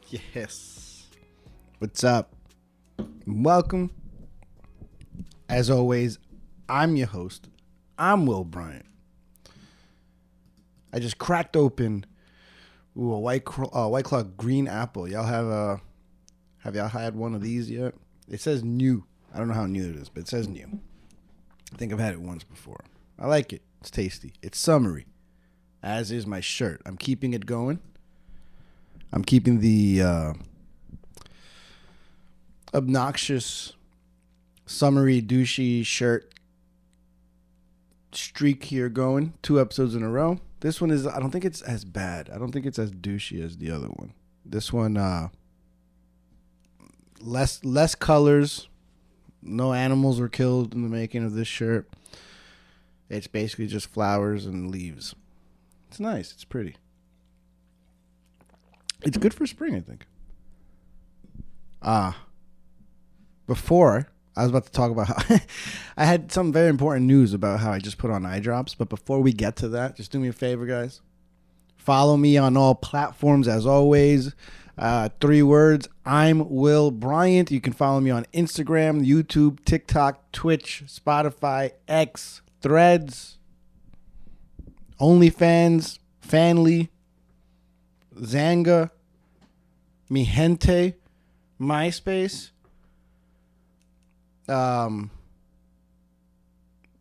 Yes. What's up? Welcome. As always, I'm your host. I'm Will Bryant. I just cracked open a White Claw green apple. Have y'all had one of these yet? It says new. I don't know how new it is, but it says new. I think I've had it once before. I like it. It's tasty. It's summery, as is my shirt. I'm keeping it going. I'm keeping the obnoxious, summery, douchey shirt streak here going. 2 episodes in a row. This one is, I don't think it's as bad. I don't think it's as douchey as the other one. This one, less colors. No animals were killed in the making of this shirt. It's basically just flowers and leaves. It's nice. It's pretty. It's good for spring, I think. Before, I was about to talk about how I had some very important news about how I just put on eye drops. But before we get to that, just do me a favor, guys. Follow me on all platforms as always. 3 words. I'm Will Bryant. You can follow me on Instagram, YouTube, TikTok, Twitch, Spotify, X, Threads, OnlyFans, Fanly, Zanga, Mi Gente, MySpace.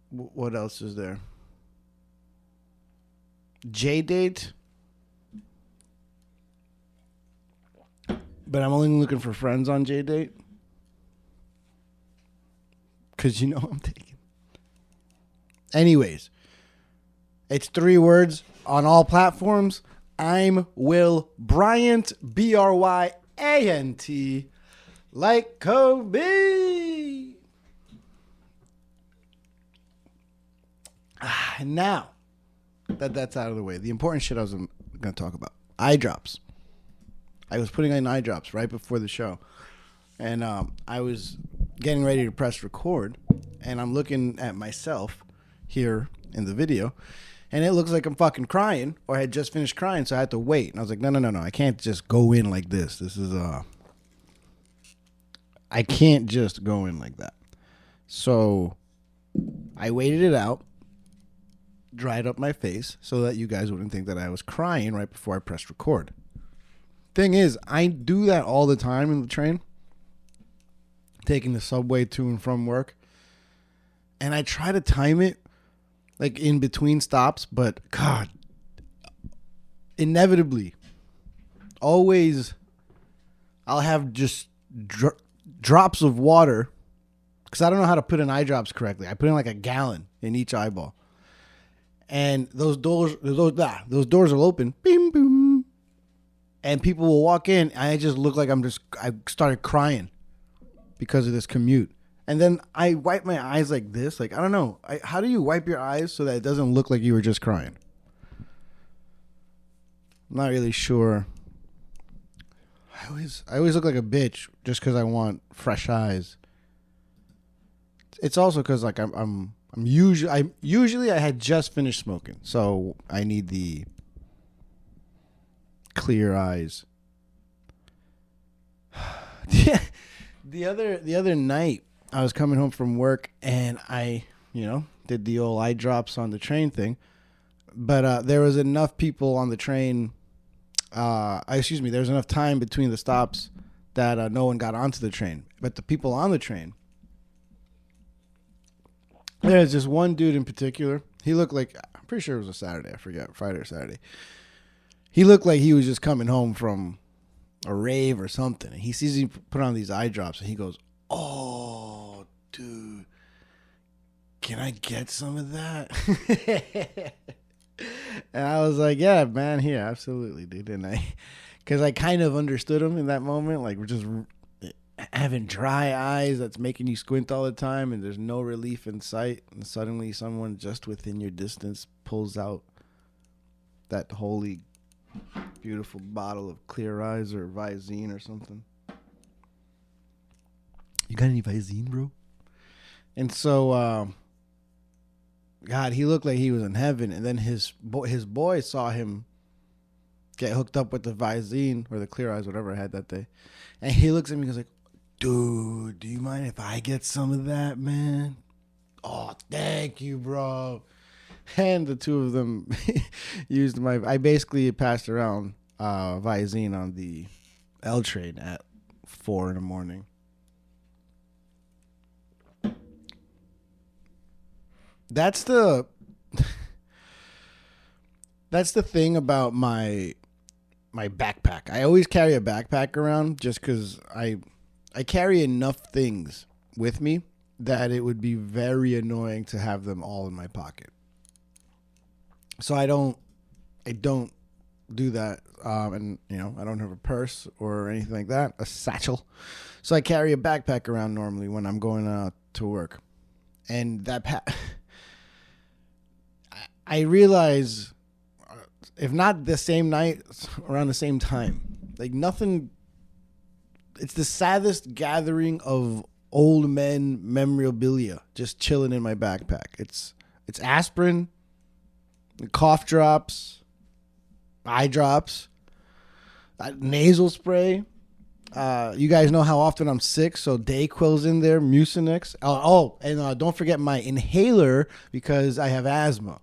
What else is there? JDate. But I'm only looking for friends on JDate. Because you know I'm taking. Anyways. It's 3 words on all platforms. I'm Will Bryant. Bryant. Like Kobe. Now that's out of the way, the important shit I was going to talk about. Eye drops. I was putting in eye drops right before the show. And I was getting ready to press record. And I'm looking at myself here in the video. And it looks like I'm fucking crying. Or I had just finished crying, so I had to wait. And I was like, no. I can't just go in like this. This is... I can't just go in like that. So I waited it out. Dried up my face so that you guys wouldn't think that I was crying right before I pressed record. Thing is, I do that all the time in the train, taking the subway to and from work, and I try to time it like in between stops, but God, inevitably, always I'll have just drops of water because I don't know how to put in eye drops correctly. I put in like a gallon in each eyeball. And those doors will open, bing, boom, and people will walk in. And I just look like I started crying because of this commute. And then I wipe my eyes like this. Like, I don't know. How do you wipe your eyes so that it doesn't look like you were just crying? I'm not really sure. I always look like a bitch just because I want fresh eyes. It's also because like I'm usually I had just finished smoking, so I need the clear eyes. The other night I was coming home from work and I, did the old eye drops on the train thing, but there was enough people on the train. There was enough time between the stops that no one got onto the train, but the people on the train. There's just one dude in particular. He looked like, I'm pretty sure it was a Saturday. I forget, Friday or Saturday. He looked like he was just coming home from a rave or something. And he sees me put on these eye drops and he goes, "Oh, dude, can I get some of that?" And I was like, "Yeah, man, here, absolutely, dude." And because I kind of understood him in that moment. Like, we're just having dry eyes that's making you squint all the time and there's no relief in sight, and suddenly someone just within your distance pulls out that holy beautiful bottle of Clear Eyes or Visine or something. You got any Visine, bro? And so God, he looked like he was in heaven. And then his boy saw him get hooked up with the Visine or the Clear Eyes, whatever I had that day. And he looks at me and goes like, dude, do you mind if I get some of that, man? Oh, thank you, bro. And the two of them used I basically passed around Visine on the L train at 4 in the morning. That's the thing about my backpack. I always carry a backpack around just because I carry enough things with me that it would be very annoying to have them all in my pocket. So I don't do that. And I don't have a purse or anything like that, a satchel. So I carry a backpack around normally when I'm going to work. And that I realize, if not the same night, around the same time, like nothing. It's the saddest gathering of old men memorabilia just chilling in my backpack. It's aspirin, cough drops, eye drops, nasal spray. You guys know how often I'm sick, so Dayquil's in there, Mucinex. And don't forget my inhaler because I have asthma.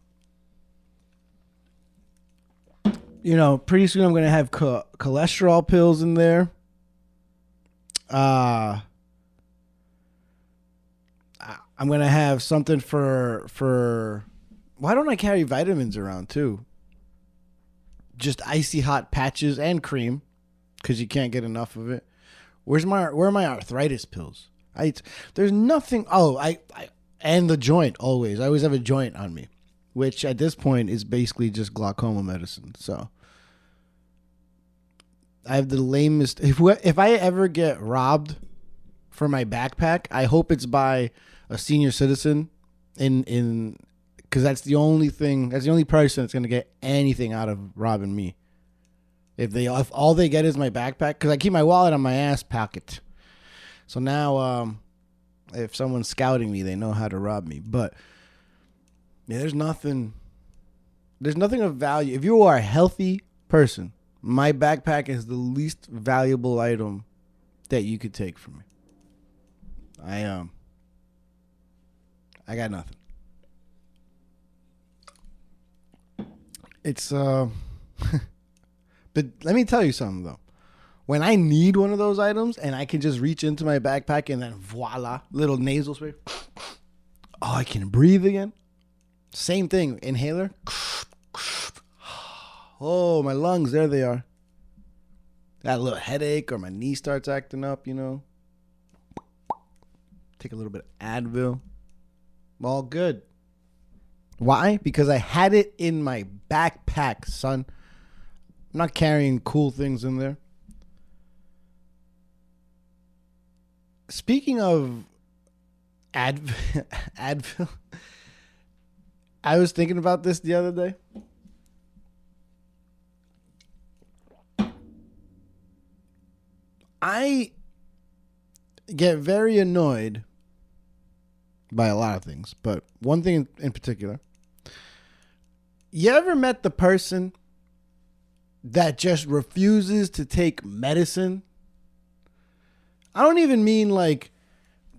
Pretty soon I'm going to have cholesterol pills in there. I'm going to have something for why don't I carry vitamins around too? Just icy hot patches and cream because you can't get enough of it. Where are my arthritis pills? There's nothing. And the joint always. I always have a joint on me, which at this point is basically just glaucoma medicine. So I have the lamest. If I ever get robbed for my backpack, I hope it's by a senior citizen in because that's the only thing. That's the only person that's gonna get anything out of robbing me. If all they get is my backpack, because I keep my wallet on my ass pocket. So now, if someone's scouting me, they know how to rob me. But yeah, there's nothing of value. If you are a healthy person, my backpack is the least valuable item that you could take from me. I got nothing. It's but let me tell you something though. When I need one of those items and I can just reach into my backpack and then voila, little nasal spray. Oh, I can breathe again. Same thing, inhaler. Oh, my lungs, there they are. Got a little headache or my knee starts acting up, Take a little bit of Advil. All good. Why? Because I had it in my backpack, son. I'm not carrying cool things in there. Speaking of Advil, I was thinking about this the other day. I get very annoyed by a lot of things, but one thing in particular. You ever met the person that just refuses to take medicine? I don't even mean like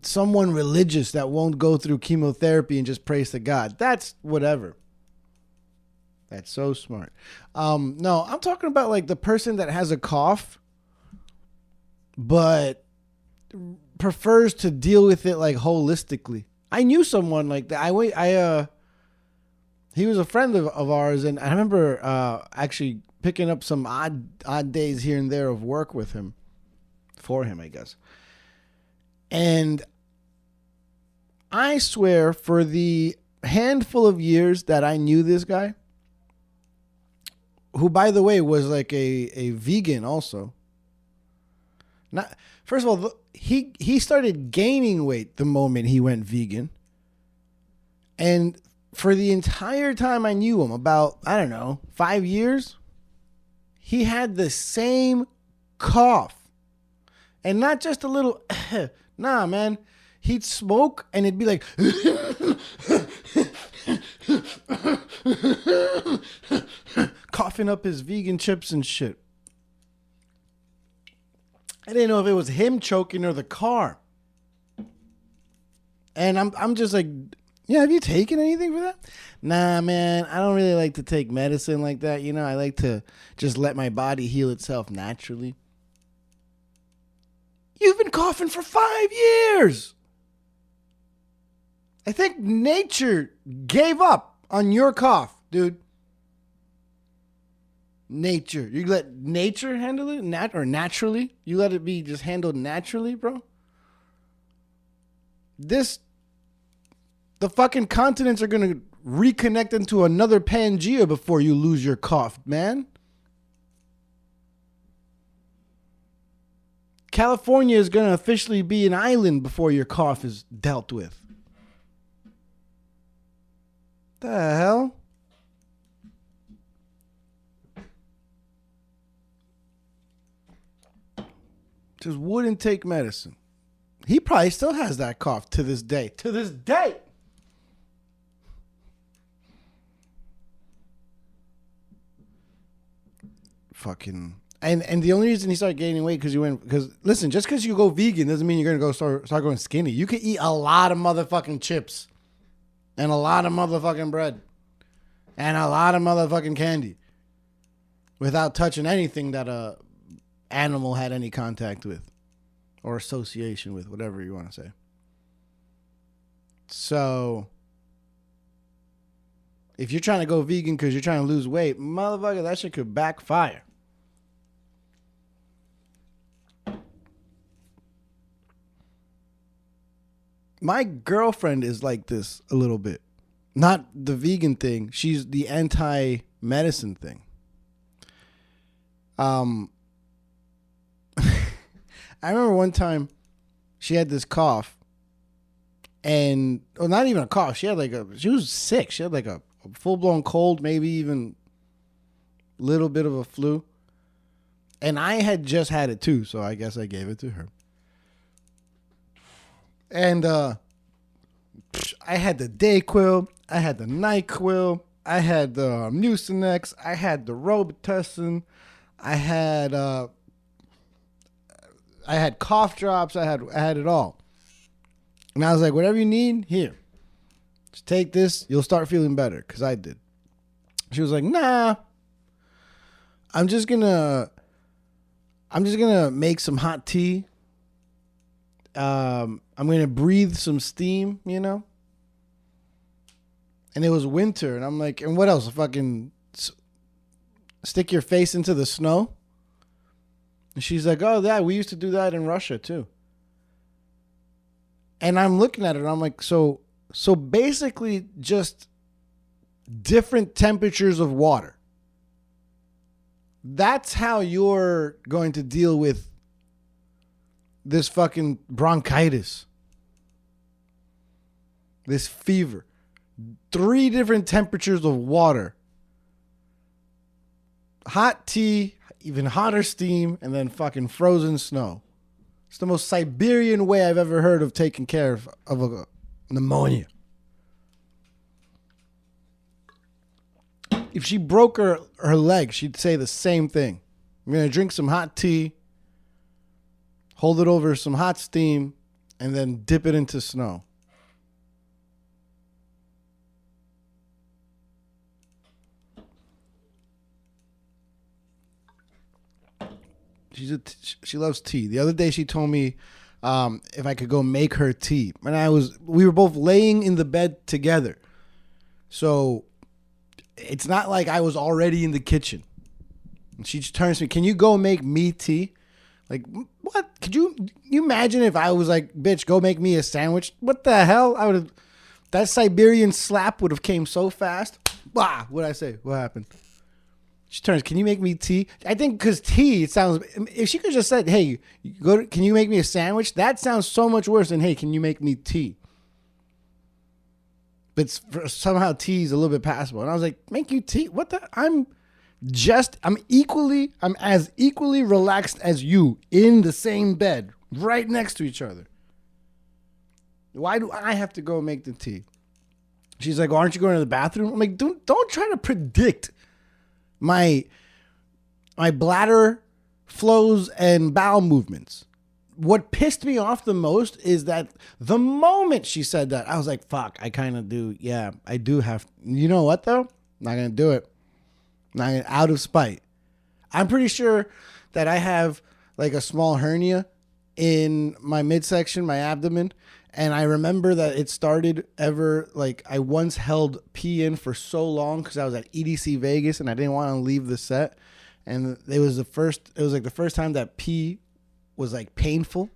someone religious that won't go through chemotherapy and just prays to God. That's whatever. That's so smart. No, I'm talking about like the person that has a cough, but prefers to deal with it like holistically. I knew someone like that. He was a friend of ours, and I remember actually picking up some odd days here and there of work with him, for him, I guess. And I swear, for the handful of years that I knew this guy, who, by the way, was like a vegan also. Not first of all, he started gaining weight the moment he went vegan. And for the entire time I knew him, about, 5 years, he had the same cough. And not just a little, nah, man. He'd smoke and it'd be like, cough. coughing up his vegan chips and shit. I didn't know if it was him choking or the car. And I'm just like, yeah, have you taken anything for that? Nah, man, I don't really like to take medicine like that. You know, I like to just let my body heal itself naturally. You've been coughing for 5 years. I think nature gave up on your cough, dude. Nature. You let nature handle it? Or naturally? You let it be just handled naturally, bro? The fucking continents are going to reconnect into another Pangea before you lose your cough, man. California is going to officially be an island before your cough is dealt with. The hell? Just wouldn't take medicine. He probably still has that cough to this day. To this day. Fucking. And the only reason he started gaining weight because listen, just because you go vegan doesn't mean you're gonna go start going skinny. You can eat a lot of motherfucking chips and a lot of motherfucking bread and a lot of motherfucking candy without touching anything that a animal had any contact with or association with, whatever you want to say. So if you're trying to go vegan because you're trying to lose weight, motherfucker, that shit could backfire. My girlfriend is like this a little bit. Not the vegan thing. She's the anti-medicine thing. I remember one time she had this cough and, well, not even a cough. She was sick. She had like a full-blown cold, maybe even a little bit of a flu. And I had just had it too, so I guess I gave it to her. And I had the Dayquil, I had the NyQuil, I had the Mucinex, I had the Robitussin, I had cough drops, I had it all. And I was like, whatever you need, here. Just take this, you'll start feeling better, because I did. She was like, nah, I'm just gonna make some hot tea. I'm going to breathe some steam, you know? And it was winter. And I'm like, and what else? Fucking stick your face into the snow? And she's like, oh, yeah, we used to do that in Russia too. And I'm looking at it and I'm like, so basically just different temperatures of water. That's how you're going to deal with this fucking bronchitis, this fever. 3 different temperatures of water, hot tea, even hotter steam, and then fucking frozen snow. It's the most Siberian way I've ever heard of taking care of a pneumonia. If she broke her leg, she'd say the same thing. I'm going to drink some hot tea, hold it over some hot steam, and then dip it into snow. She loves tea. The other day she told me if I could go make her tea. And we were both laying in the bed together. So it's not like I was already in the kitchen. And she just turns to me, can you go make me tea? Like, what? Could you imagine if I was like, bitch, go make me a sandwich? What the hell? That Siberian slap would have came so fast. Bah, what'd I say? What happened? She turns, can you make me tea? I think because tea, it sounds, if she could just said, hey, can you make me a sandwich? That sounds so much worse than, hey, can you make me tea? But somehow tea is a little bit passable. And I was like, make you tea? What the? I'm as equally relaxed as you in the same bed, right next to each other. Why do I have to go make the tea? She's like, well, aren't you going to the bathroom? I'm like, don't try to predict my bladder flows and bowel movements. What pissed me off the most is that the moment she said that, I was like, fuck, I kind of do. Yeah, I do have. You know what, though? Not going to do it. Not gonna, out of spite. I'm pretty sure that I have like a small hernia in my midsection, my abdomen. And I remember that it started like I once held pee in for so long because I was at EDC Vegas and I didn't want to leave the set. And it was the first time that pee was like painful.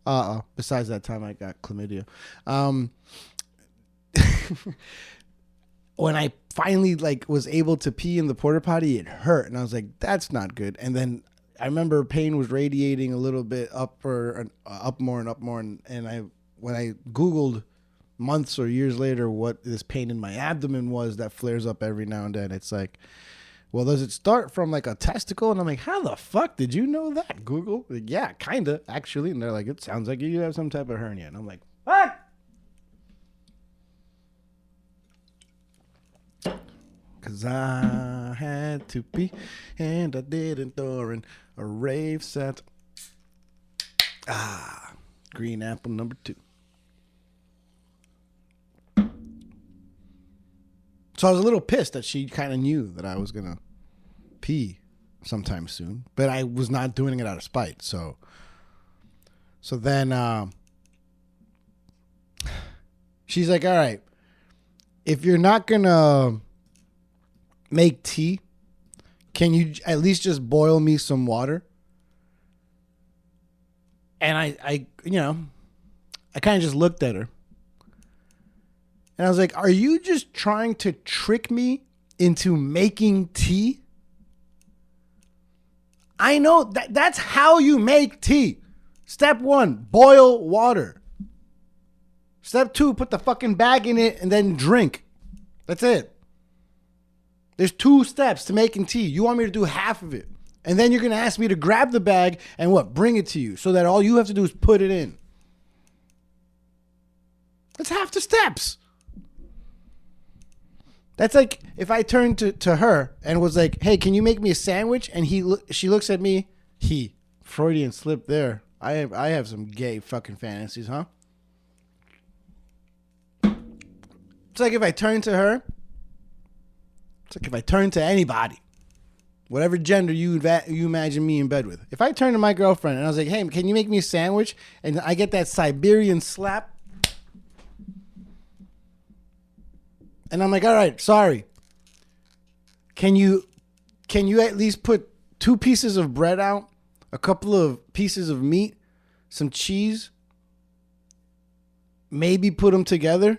Besides that time I got chlamydia. When I finally like was able to pee in the porta potty, it hurt. And I was like, that's not good. And then I remember pain was radiating a little bit up more. And when I Googled months or years later what this pain in my abdomen was that flares up every now and then, it's like, well, does it start from like a testicle? And I'm like, how the fuck did you know that, Google? Like, yeah, kind of, actually. And they're like, it sounds like you have some type of hernia. And I'm like, what? Because I had to pee and I didn't during a rave set. Green apple number 2. So I was a little pissed that she kind of knew that I was going to pee sometime soon, but I was not doing it out of spite. So then she's like, all right, if you're not going to make tea, can you at least just boil me some water? And I kind of just looked at her. And I was like, are you just trying to trick me into making tea? I know that's how you make tea. Step 1, boil water. Step 2, put the fucking bag in it and then drink. That's it. There's 2 steps to making tea. You want me to do half of it. And then you're going to ask me to grab the bag and bring it to you so that all you have to do is put it in. That's half the steps. That's like if I turned to her and was like, hey, can you make me a sandwich? And she looks at me. Freudian slip there. I have some gay fucking fantasies, huh? It's like if I turn to her. It's like if I turn to anybody, whatever gender you imagine me in bed with. If I turn to my girlfriend and I was like, hey, can you make me a sandwich? And I get that Siberian slap. And I'm like, all right, sorry. Can you at least put 2 pieces of bread out, a couple of pieces of meat, some cheese, maybe put them together,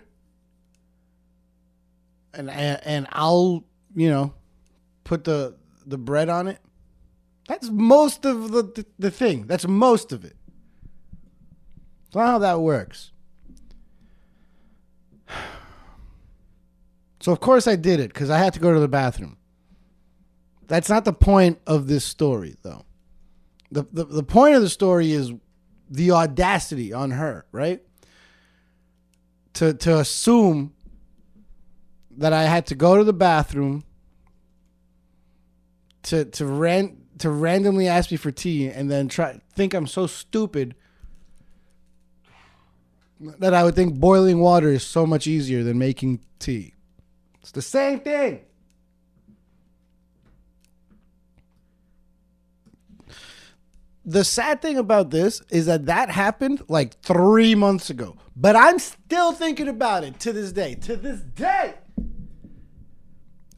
and I'll, put the bread on it. That's most of the thing. That's most of it. That's not how that works. So, of course, I did it because I had to go to the bathroom. That's not the point of this story, though. The point of the story is the audacity on her, right? To assume that I had to go to the bathroom to randomly ask me for tea and then think I'm so stupid that I would think boiling water is so much easier than making tea. It's the same thing. The sad thing about this is that happened like 3 months ago. But I'm still thinking about it to this day. To this day.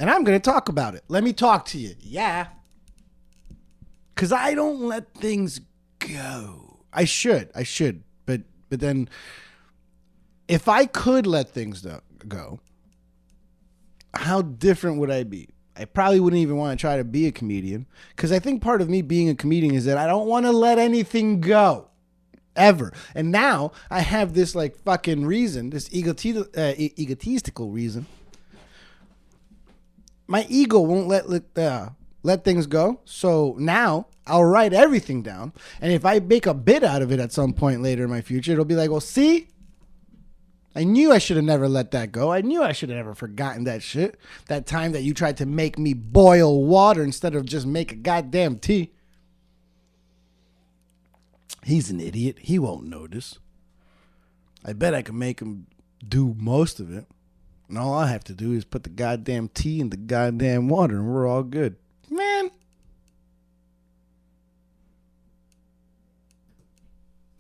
And I'm going to talk about it. Let me talk to you. Yeah. Because I don't let things go. I should. But then if I could let things go, how different would I be? I probably wouldn't even want to try to be a comedian because I think part of me being a comedian is that I don't want to let anything go ever. And now I have this like fucking reason, this egotistical reason. My ego won't let things go. So now I'll write everything down. And if I make a bit out of it at some point later in my future, it'll be like, well, see, I knew I should have never let that go. I knew I should have never forgotten that shit. That time that you tried to make me boil water instead of just make a goddamn tea. He's an idiot. He won't notice. I bet I can make him do most of it. And all I have to do is put the goddamn tea in the goddamn water and we're all good. Man.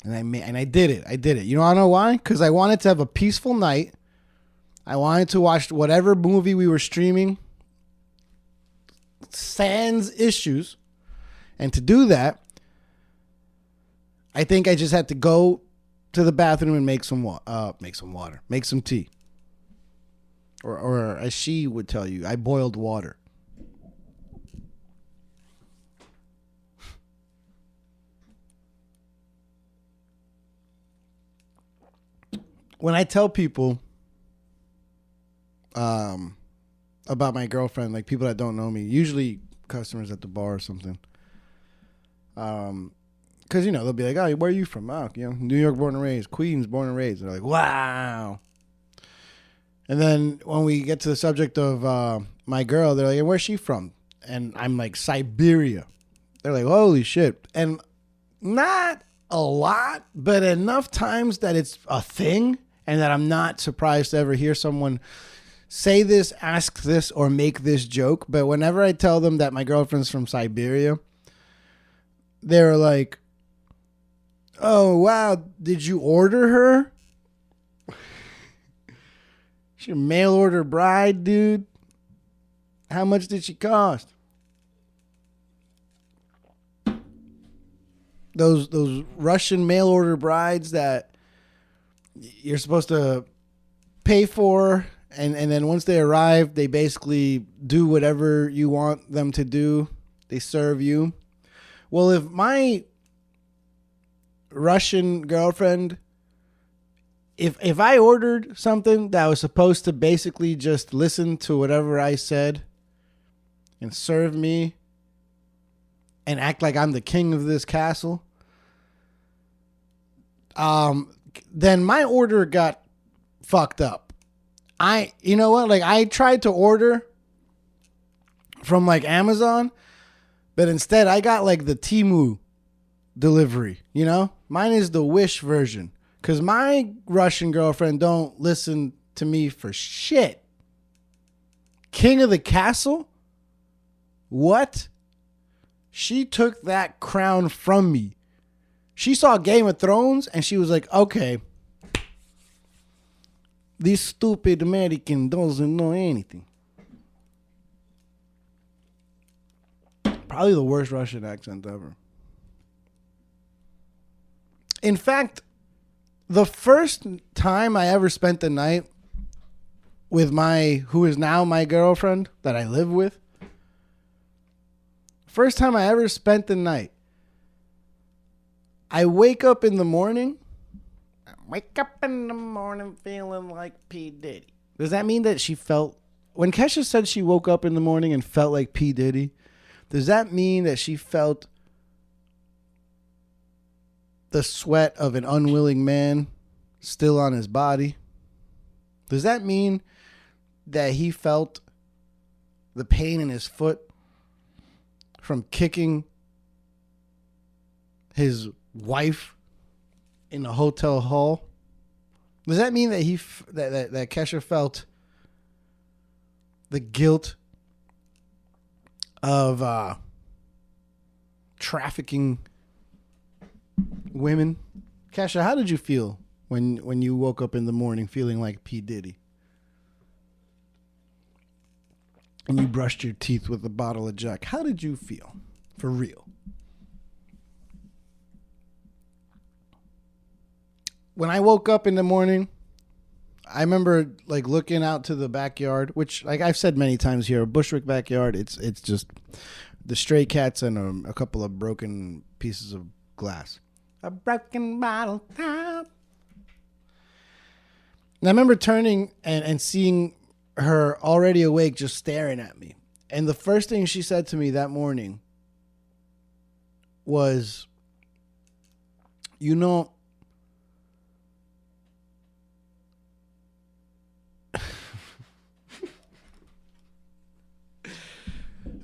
And I did it. I did it. You know, I know why? Because I wanted to have a peaceful night. I wanted to watch whatever movie we were streaming. Sans issues. And to do that, I think I just had to go to the bathroom and make some water. Make some tea. Or as she would tell you, I boiled water. When I tell people about my girlfriend, like people that don't know me, usually customers at the bar or something, because, you know, they'll be like, oh, where are you from? Oh, you know, New York born and raised, Queens born and raised. They're like, wow. And then when we get to the subject of my girl, they're like, and where's she from? And I'm like, Siberia. They're like, holy shit. And not a lot, but enough times that it's a thing and that I'm not surprised to ever hear someone say this, ask this, or make this joke. But whenever I tell them that my girlfriend's from Siberia, they're like, oh, wow, did you order her? She a mail order bride, dude. How much did she cost? Those Russian mail order brides that you're supposed to pay for, and then once they arrive, they basically do whatever you want them to do. They serve you. Well, if my Russian girlfriend, if I ordered something that was supposed to basically just listen to whatever I said and serve me and act like I'm the king of this castle, then my order got fucked up. You know what? Like, I tried to order from like Amazon, but instead I got like the Temu delivery, you know? Mine is the Wish version. Because my Russian girlfriend don't listen to me for shit. King of the castle? What? She took that crown from me. She saw Game of Thrones and she was like, okay, this stupid American doesn't know anything. Probably the worst Russian accent ever. In fact, the first time I ever spent the night with who is now my girlfriend that I live with, first time I ever spent the night, I wake up in the morning feeling like P. Diddy. Does that mean that she felt, when Kesha said she woke up in the morning and felt like P. Diddy, does that mean that she felt the sweat of an unwilling man still on his body? Does that mean that he felt the pain in his foot from kicking his wife in a hotel hall? Does that mean that that Kesha felt the guilt of trafficking women? Kesha, how did you feel when you woke up in the morning feeling like P. Diddy? And you brushed your teeth with a bottle of Jack. How did you feel? For real. When I woke up in the morning, I remember like looking out to the backyard, which, like I've said many times here, a Bushwick backyard, it's just the stray cats and a couple of broken pieces of glass. A broken bottle top. And I remember turning and seeing her already awake, just staring at me. And the first thing she said to me that morning was, you know,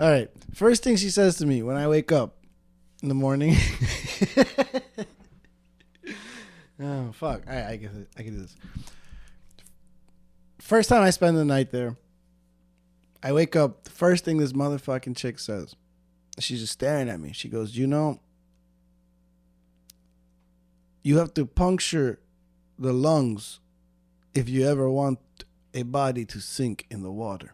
All right. First thing she says to me when I wake up in the morning. Oh, fuck. All right, I get it. I can do this. First time I spend the night there, I wake up. The first thing this motherfucking chick says, she's just staring at me. She goes, you know, you have to puncture the lungs if you ever want a body to sink in the water.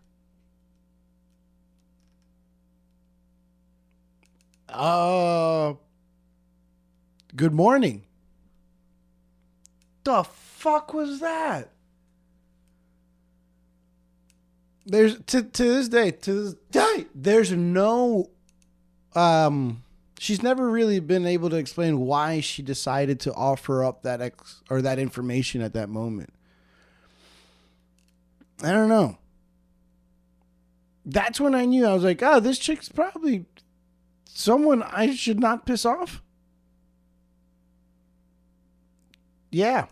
Good morning. The fuck was that? There's to this day, there's no she's never really been able to explain why she decided to offer up that that information at that moment. I don't know. That's when I knew. I was like, oh, this chick's probably someone I should not piss off. Yeah.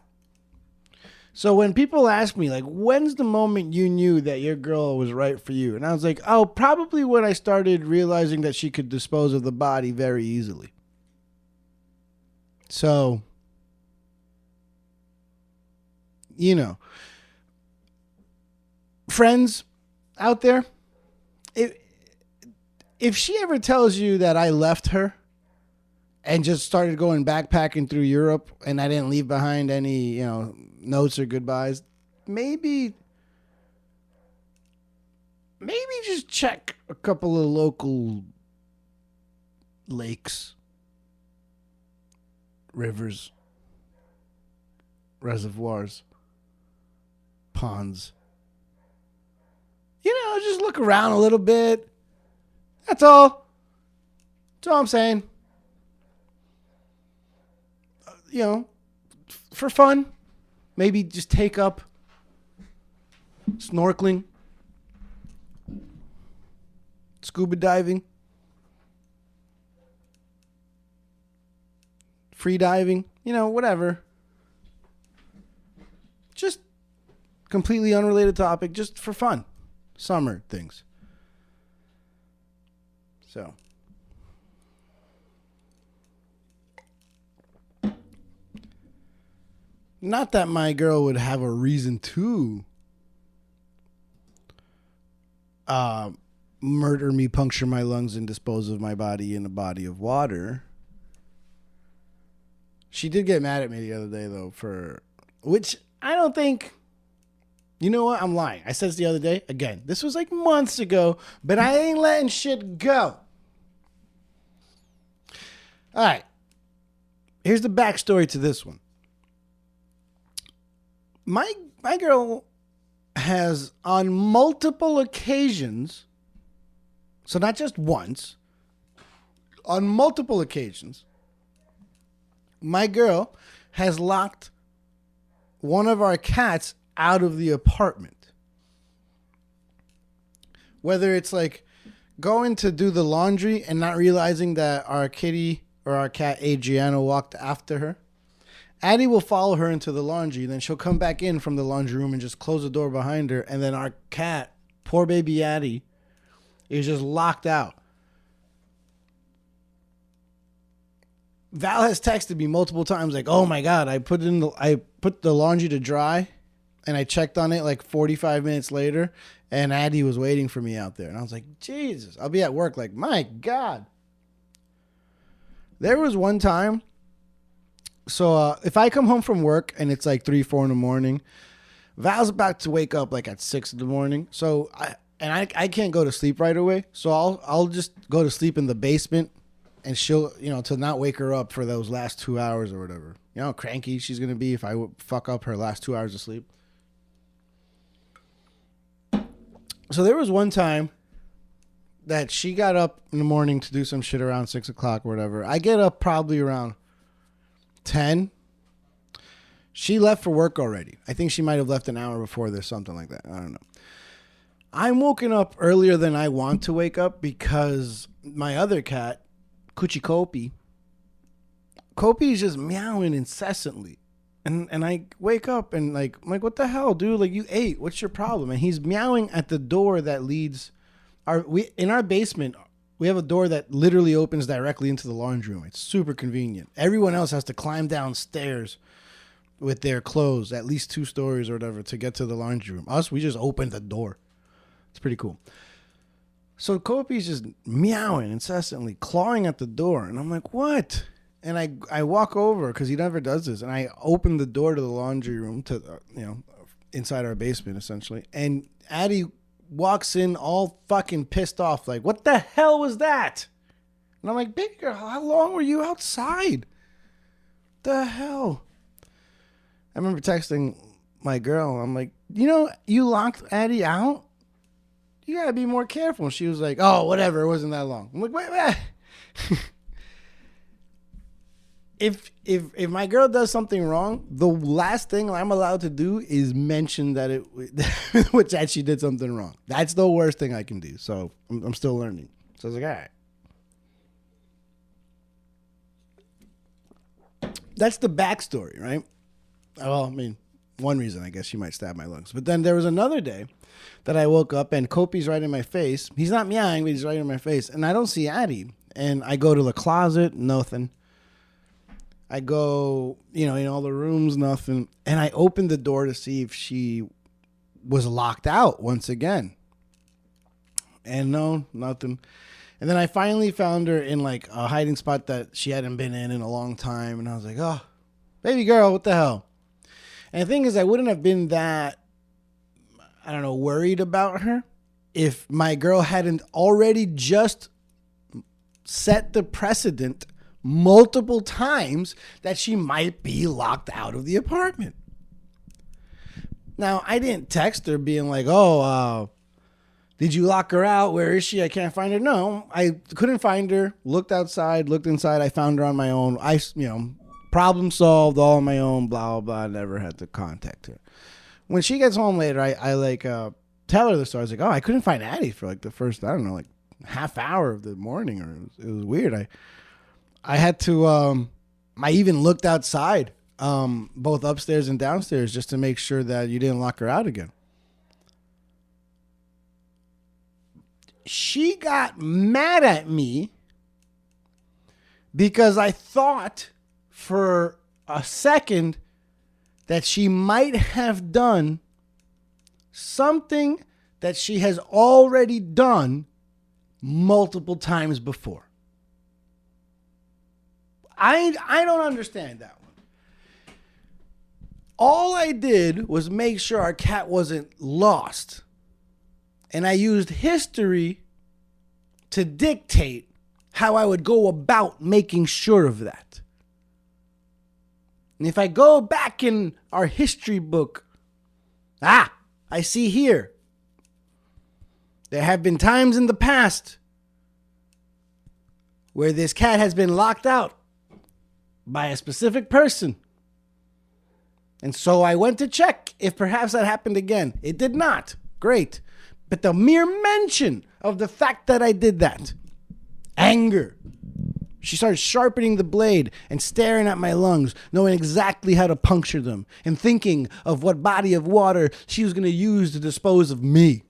So when people ask me, like, when's the moment you knew that your girl was right for you? And I was like, oh, probably when I started realizing that she could dispose of the body very easily. So, you know, friends out there, if she ever tells you that I left her and just started going backpacking through Europe and I didn't leave behind any, notes or goodbyes, maybe just check a couple of local lakes, rivers, reservoirs, ponds. Just look around a little bit. That's all. That's all I'm saying. For fun. Maybe just take up snorkeling, scuba diving, free diving, whatever. Just completely unrelated topic, just for fun. Summer things. So. Not that my girl would have a reason to murder me, puncture my lungs, and dispose of my body in a body of water. She did get mad at me the other day, though, which I don't think... You know what? I'm lying. I said this the other day. Again, this was like months ago, but I ain't letting shit go. All right. Here's the backstory to this one. My girl has on multiple occasions, so not just once, on multiple occasions, my girl has locked one of our cats out of the apartment. Whether it's like going to do the laundry and not realizing that our kitty or our cat Adriana walked after her. Addie will follow her into the laundry, then she'll come back in from the laundry room and just close the door behind her, and then our cat, poor baby Addie, is just locked out. Val has texted me multiple times like, oh my God, I put the laundry to dry and I checked on it like 45 minutes later and Addie was waiting for me out there. And I was like, Jesus, I'll be at work like, my God. There was one time. So if I come home from work and it's like 3, 4 in the morning, Val's about to wake up like at 6 in the morning. So I can't go to sleep right away. So I'll just go to sleep in the basement and she'll, to not wake her up for those last 2 hours or whatever. You know how cranky she's going to be if I fuck up her last 2 hours of sleep. So there was one time that she got up in the morning to do some shit around 6 o'clock or whatever. I get up probably around 10. She left for work already. I think she might have left an hour before this, something like that. I don't know. I'm woken up earlier than I want to wake up because my other cat, Coochie Kopi is just meowing incessantly. And I wake up and I'm like, what the hell, dude? Like, you ate. What's your problem? And he's meowing at the door that leads We in our basement, we have a door that literally opens directly into the laundry room. It's super convenient. Everyone else has to climb downstairs with their clothes, at least 2 stories or whatever, to get to the laundry room. Us, we just open the door. It's pretty cool. So Kopi's just meowing incessantly, clawing at the door. And I'm like, what? And I walk over, because he never does this. And I open the door to the laundry room, to inside our basement, essentially. And Addie walks in all fucking pissed off, like, what the hell was that? And I'm like, baby girl, how long were you outside? The hell? I remember texting my girl. I'm like, you locked Addie out? You gotta be more careful. And she was like, oh, whatever, it wasn't that long. I'm like, wait. If my girl does something wrong, the last thing I'm allowed to do is mention that that she did something wrong. That's the worst thing I can do. So I'm still learning. So I was like, all right. That's the backstory, right? Well, I mean, one reason, I guess she might stab my lungs. But then there was another day that I woke up and Kopi's right in my face. He's not meowing, but he's right in my face. And I don't see Addie. And I go to the closet, nothing. I go, in all the rooms, nothing. And I opened the door to see if she was locked out once again. And no, nothing. And then I finally found her in like a hiding spot that she hadn't been in a long time. And I was like, oh, baby girl, what the hell? And the thing is, I wouldn't have been that, worried about her if my girl hadn't already just set the precedent multiple times that she might be locked out of the apartment. Now, I didn't text her being like, did you lock her out? Where is she? I can't find her. No, I couldn't find her. Looked outside, looked inside. I found her on my own. Problem solved all on my own, blah, blah, blah. Never had to contact her. When she gets home later, I tell her the story. I was like, I couldn't find Addie for like the first, half hour of the morning. Or it was weird. I had to, I even looked outside, both upstairs and downstairs, just to make sure that you didn't lock her out again. She got mad at me because I thought for a second that she might have done something that she has already done multiple times before. I don't understand that one. All I did was make sure our cat wasn't lost. And I used history to dictate how I would go about making sure of that. And if I go back in our history book, I see here, there have been times in the past where this cat has been locked out by a specific person. And so I went to check if perhaps that happened again. It did not. Great. But the mere mention of the fact that I did that, anger. She started sharpening the blade and staring at my lungs, knowing exactly how to puncture them and thinking of what body of water she was going to use to dispose of me.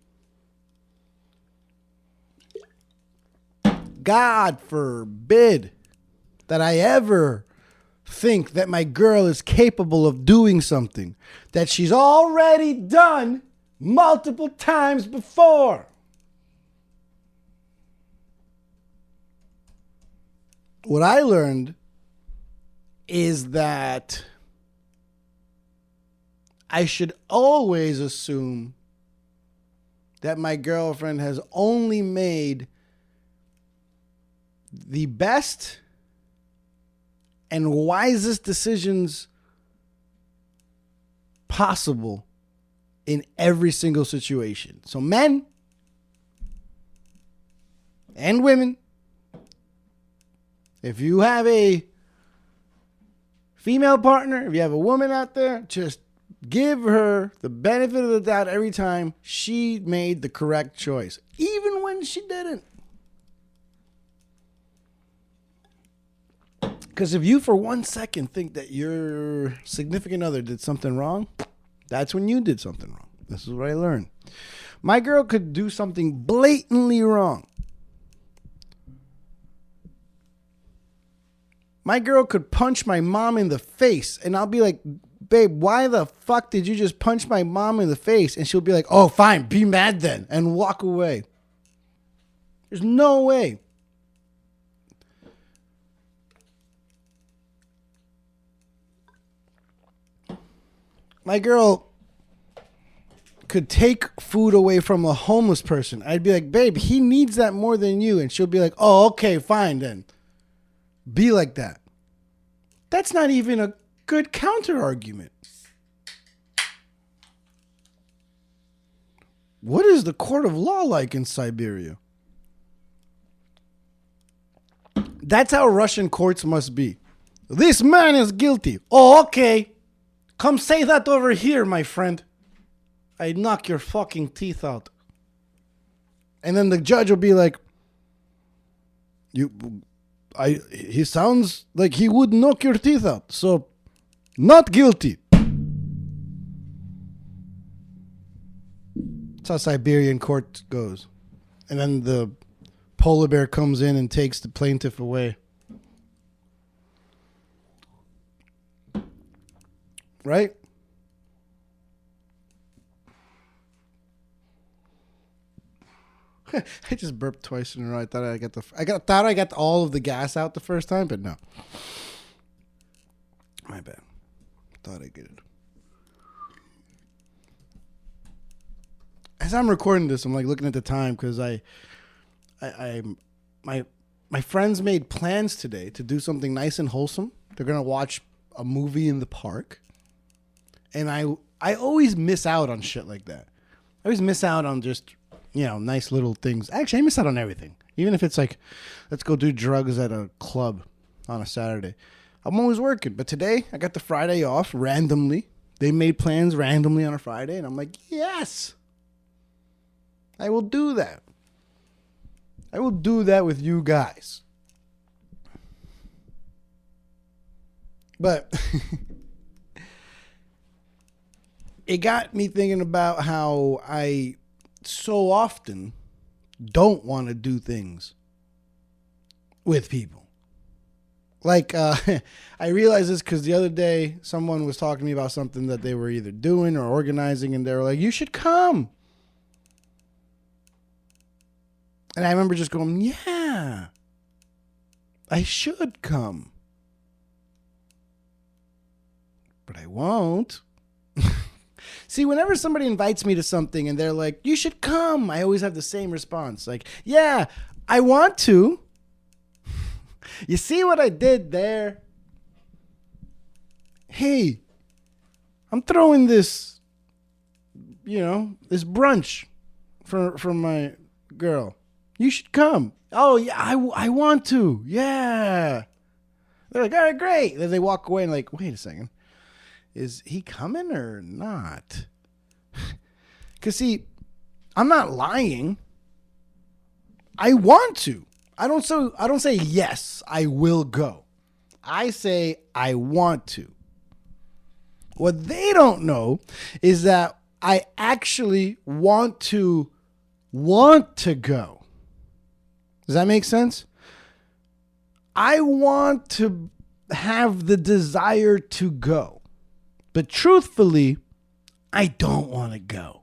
God forbid that I ever think that my girl is capable of doing something that she's already done multiple times before. What I learned is that I should always assume that my girlfriend has only made the best and wisest decisions possible in every single situation. So men and women, if you have a female partner, if you have a woman out there, just give her the benefit of the doubt every time she made the correct choice, even when she didn't. Because if you for 1 second think that your significant other did something wrong, that's when you did something wrong. This is what I learned. My girl could do something blatantly wrong. My girl could punch my mom in the face, and I'll be like, babe, why the fuck did you just punch my mom in the face? And she'll be like, oh, fine, be mad then, and walk away. There's no way. My girl could take food away from a homeless person. I'd be like, babe, he needs that more than you. And she'll be like, oh, okay, fine then. Be like that. That's not even a good counter argument. What is the court of law like in Siberia? That's how Russian courts must be. This man is guilty. Oh, okay. Come say that over here, my friend. I'd knock your fucking teeth out. And then the judge will be like, he sounds like he would knock your teeth out. So, not guilty. That's how Siberian court goes. And then the polar bear comes in and takes the plaintiff away. Right? I just burped twice in a row. I thought I got all of the gas out the first time, but no. My bad. Thought I get it. As I'm recording this, I'm like looking at the time because my friends made plans today to do something nice and wholesome. They're gonna watch a movie in the park, and I always miss out on shit like that. I always miss out on just, nice little things. Actually, I miss out on everything. Even if it's like, let's go do drugs at a club on a Saturday. I'm always working. But today, I got the Friday off randomly. They made plans randomly on a Friday. And I'm like, yes, I will do that. I will do that with you guys. But it got me thinking about how I so often don't want to do things with people. Like, I realized this because the other day someone was talking to me about something that they were either doing or organizing, and they were like, you should come. And I remember just going, yeah, I should come. But I won't. See, whenever somebody invites me to something and they're like, you should come, I always have the same response. Like, yeah, I want to. You see what I did there? Hey, I'm throwing this, this brunch for my girl. You should come. Oh, yeah, I want to. Yeah. They're like, all right, great. Then they walk away and like, wait a second. Is he coming or not? Because, see, I'm not lying. I want to. I don't say yes, I will go. I say I want to. What they don't know is that I actually want to go. Does that make sense? I want to have the desire to go. But truthfully, I don't want to go.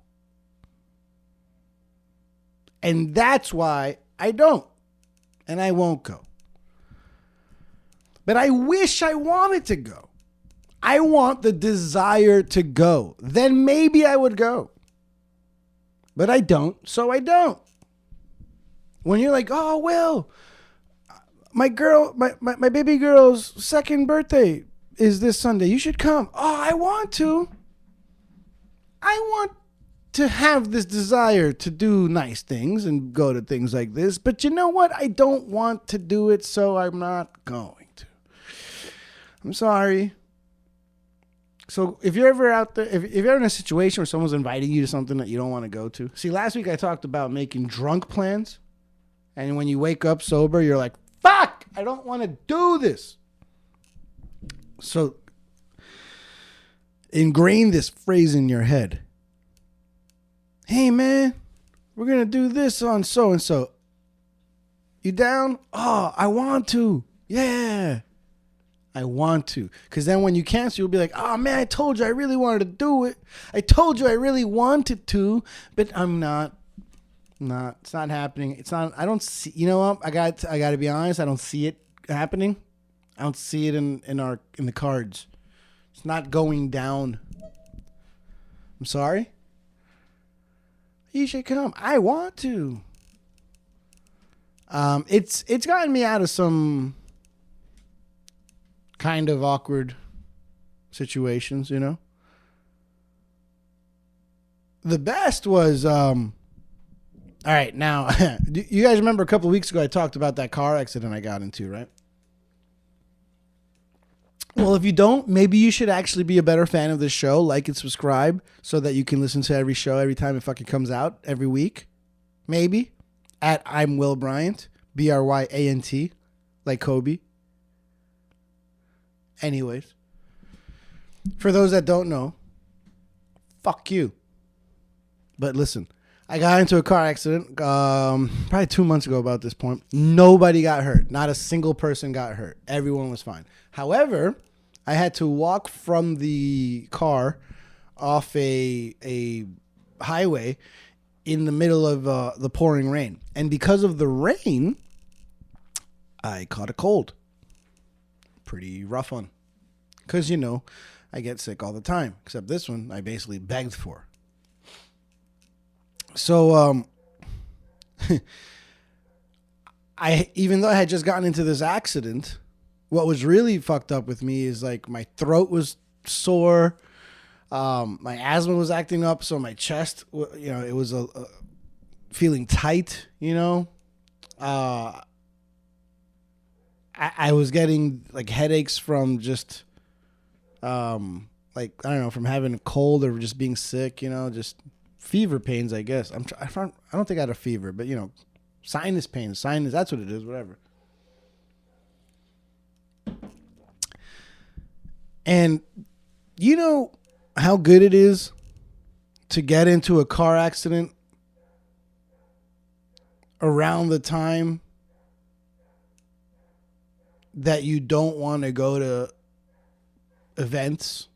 And that's why I don't. And I won't go. But I wish I wanted to go. I want the desire to go. Then maybe I would go. But I don't, so I don't. When you're like, oh, well, my baby girl's second birthday is this Sunday. You should come. Oh, I want to. I want to have this desire to do nice things and go to things like this. But you know what? I don't want to do it, so I'm not going to. I'm sorry. So if you're ever out there, if you're in a situation where someone's inviting you to something that you don't want to go to. See, last week I talked about making drunk plans. And when you wake up sober, you're like, fuck, I don't want to do this. So ingrain this phrase in your head. Hey, man, We're going to do this on so-and-so. You down? Oh, I want to. Yeah. I want to. Because then when you cancel, you'll be like, oh, man, I told you I really wanted to do it. I told you I really wanted to, but I'm not. It's not happening. It's not. I don't see. You know what? I got to be honest. I don't see it happening. I don't see it in the cards. It's not going down. I'm sorry. You should come. I want to. It's gotten me out of some kind of awkward situations, you know. The best was all right, now you guys remember a couple of weeks ago I talked about that car accident I got into, right? Well, if you don't, maybe you should actually be a better fan of this show, like and subscribe so that you can listen to every show every time it fucking comes out every week. Maybe. At I'm Will Bryant, Bryant, like Kobe. Anyways, for those that don't know, fuck you. But listen, I got into a car accident probably 2 months ago about this point. Nobody got hurt. Not a single person got hurt. Everyone was fine. However, I had to walk from the car off a highway in the middle of the pouring rain. And because of the rain, I caught a cold. Pretty rough one. Because, you know, I get sick all the time. Except this one, I basically begged for. So, even though I had just gotten into this accident, what was really fucked up with me is like my throat was sore. My asthma was acting up. So my chest, you know, it was feeling tight, you know. I was getting like headaches from just, like, I don't know, from having a cold or just being sick, you know, just fever pains, I guess. I don't think I had a fever, but you know, sinus pains, that's what it is, whatever. And you know how good it is to get into a car accident around the time that you don't want to go to events.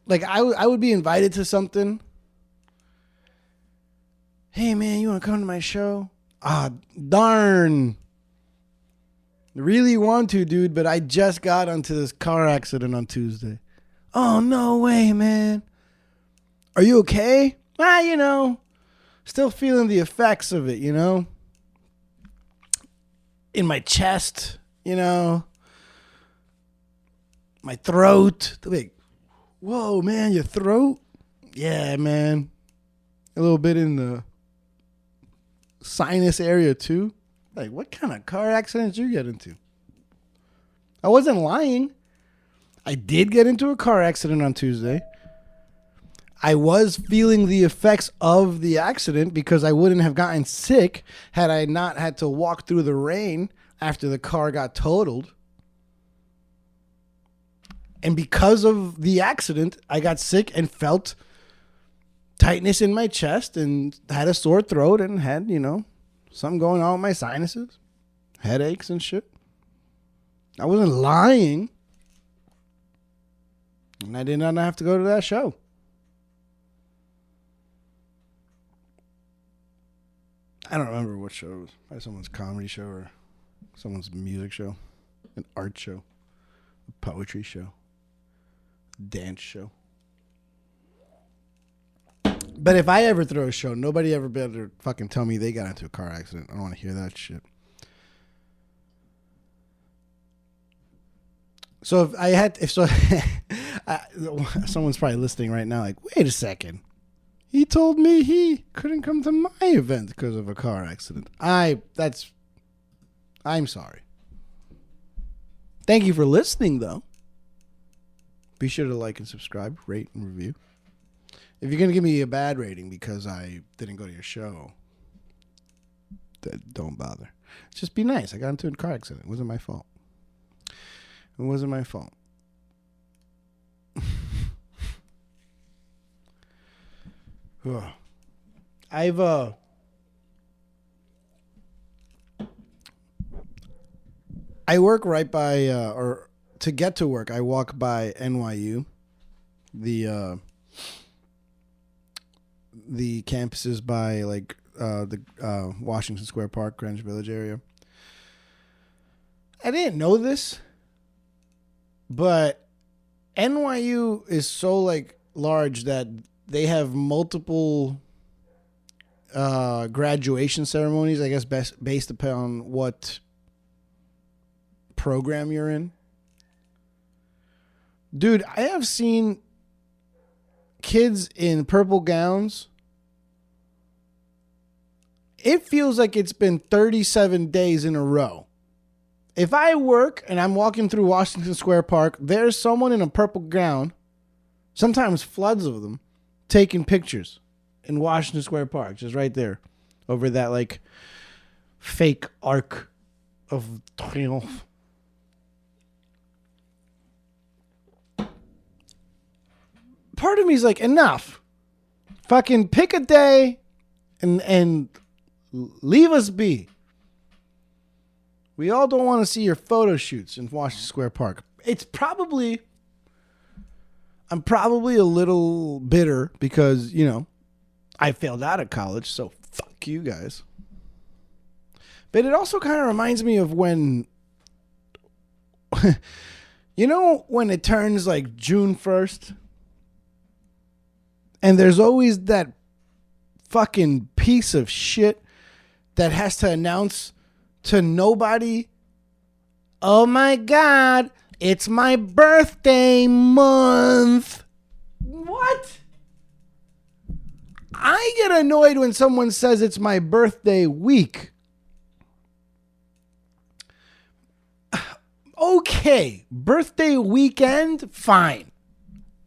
Like I would be invited to something. Hey man, you want to come to my show? Ah, darn. Really want to, dude, but I just got into this car accident on Tuesday. Oh, no way, man. Are you okay? You know, still feeling the effects of it, you know? In my chest, you know? My throat. Like, whoa, man, your throat? Yeah, man. A little bit in the sinus area, too. Like, what kind of car accident did you get into? I wasn't lying. I did get into a car accident on Tuesday. I was feeling the effects of the accident because I wouldn't have gotten sick had I not had to walk through the rain after the car got totaled. And because of the accident, I got sick and felt tightness in my chest and had a sore throat and had, you know, something going on with my sinuses, headaches and shit. I wasn't lying. And I did not have to go to that show. I don't remember what show it was. Probably someone's comedy show or someone's music show, an art show, a poetry show, a dance show. But if I ever throw a show, nobody ever better fucking tell me they got into a car accident. I don't want to hear that shit. So someone's probably listening right now like, wait a second. He told me he couldn't come to my event because of a car accident. I'm sorry. Thank you for listening, though. Be sure to like and subscribe, rate and review. If you're going to give me a bad rating because I didn't go to your show, don't bother. Just be nice. I got into a car accident. It wasn't my fault. It wasn't my fault. Ugh. I've I work right by or to get to work I walk by NYU. The campus is by like the Washington Square Park, Greenwich Village area. I didn't know this, but NYU is so like large that they have multiple graduation ceremonies, I guess based upon what program you're in. Dude, I have seen kids in purple gowns. It feels like it's been 37 days in a row. If I work and I'm walking through Washington Square Park, there's someone in a purple gown, sometimes floods of them, taking pictures in Washington Square Park, just right there, over that like fake Arc of Triomphe. Part of me is like, enough. Fucking pick a day and leave us be. We all don't want to see your photo shoots in Washington Square Park. I'm probably a little bitter because, you know, I failed out of college, so fuck you guys. But it also kind of reminds me of when, you know, when it turns like June 1st, and there's always that fucking piece of shit that has to announce to nobody, oh my God, it's my birthday month. What? I get annoyed when someone says it's my birthday week. Okay, birthday weekend, fine.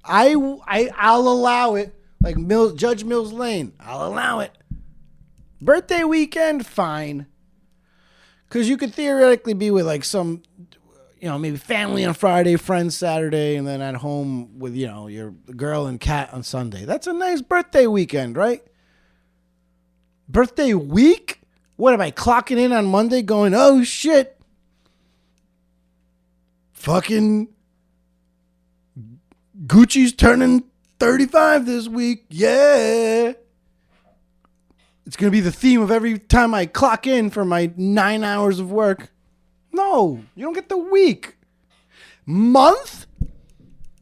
I'll allow it. Like Judge Mills Lane, I'll allow it. Birthday weekend, fine. Because you could theoretically be with like some, you know, maybe family on Friday, friends Saturday, and then at home with, you know, your girl and cat on Sunday. That's a nice birthday weekend, right? Birthday week? What am I clocking in on Monday going, oh shit. Fucking Gucci's turning 35 this week. Yeah. It's going to be the theme of every time I clock in for my 9 hours of work. No, you don't get the week. Month?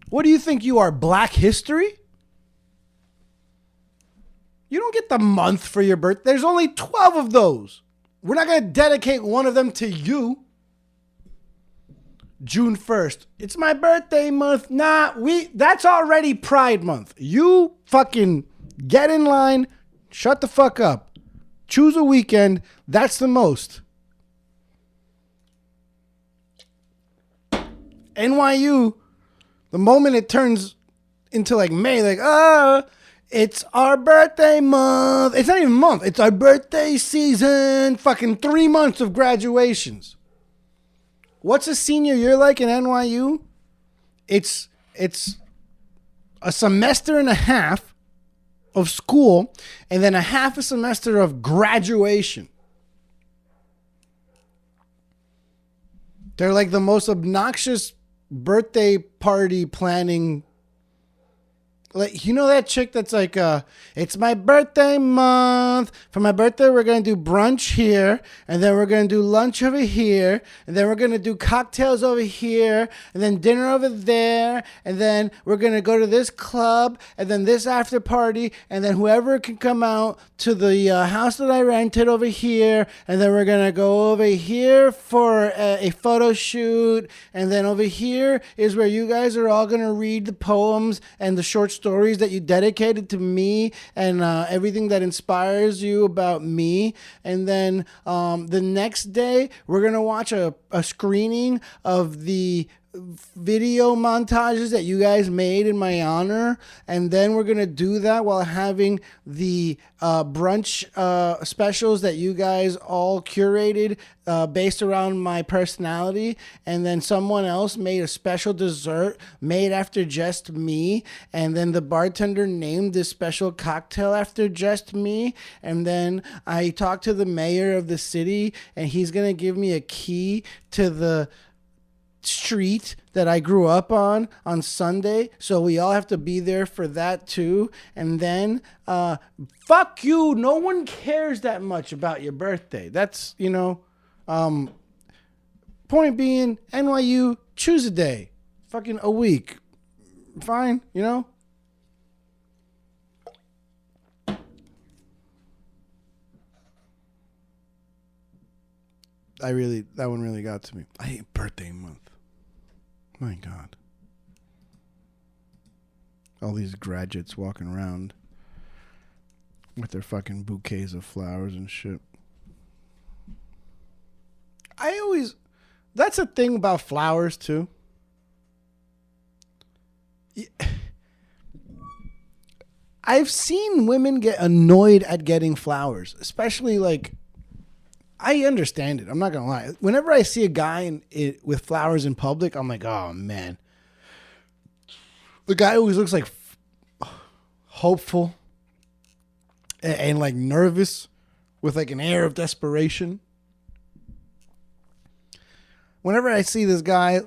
What do you think you are, Black History? You don't get the month for your birthday. There's only 12 of those. We're not going to dedicate one of them to you. June 1st. It's my birthday month. Nah, that's already Pride Month. You fucking get in line. Shut the fuck up. Choose a weekend. That's the most. NYU, the moment it turns into like May, like, it's our birthday month. It's not even a month. It's our birthday season. Fucking 3 months of graduations. What's a senior year like in NYU? It's a semester and a half of school and then a half a semester of graduation. They're like the most obnoxious birthday party planning. Like, you know that chick that's like, it's my birthday month. For my birthday, we're going to do brunch here. And then we're going to do lunch over here. And then we're going to do cocktails over here. And then dinner over there. And then we're going to go to this club. And then this after party. And then whoever can come out to the house that I rented over here. And then we're going to go over here for a photo shoot. And then over here is where you guys are all going to read the poems and the short stories that you dedicated to me and everything that inspires you about me. And then the next day, we're going to watch a screening of the video montages that you guys made in my honor, and then we're gonna do that while having the brunch specials that you guys all curated based around my personality, and then someone else made a special dessert made after just me, and then the bartender named this special cocktail after just me, and then I talked to the mayor of the city, and he's gonna give me a key to the street that I grew up on Sunday, so we all have to be there for that too. And then fuck you, no one cares that much about your birthday. That's, point being, NYU, choose a day, fucking a week, fine, that one really got to me. I hate birthday month. My God. All these graduates walking around with their fucking bouquets of flowers and shit. That's a thing about flowers too. I've seen women get annoyed at getting flowers, especially like, I understand it. I'm not going to lie. Whenever I see a guy with flowers in public, I'm like, oh, man. The guy always looks like hopeful and like nervous with like an air of desperation. Whenever I see this guy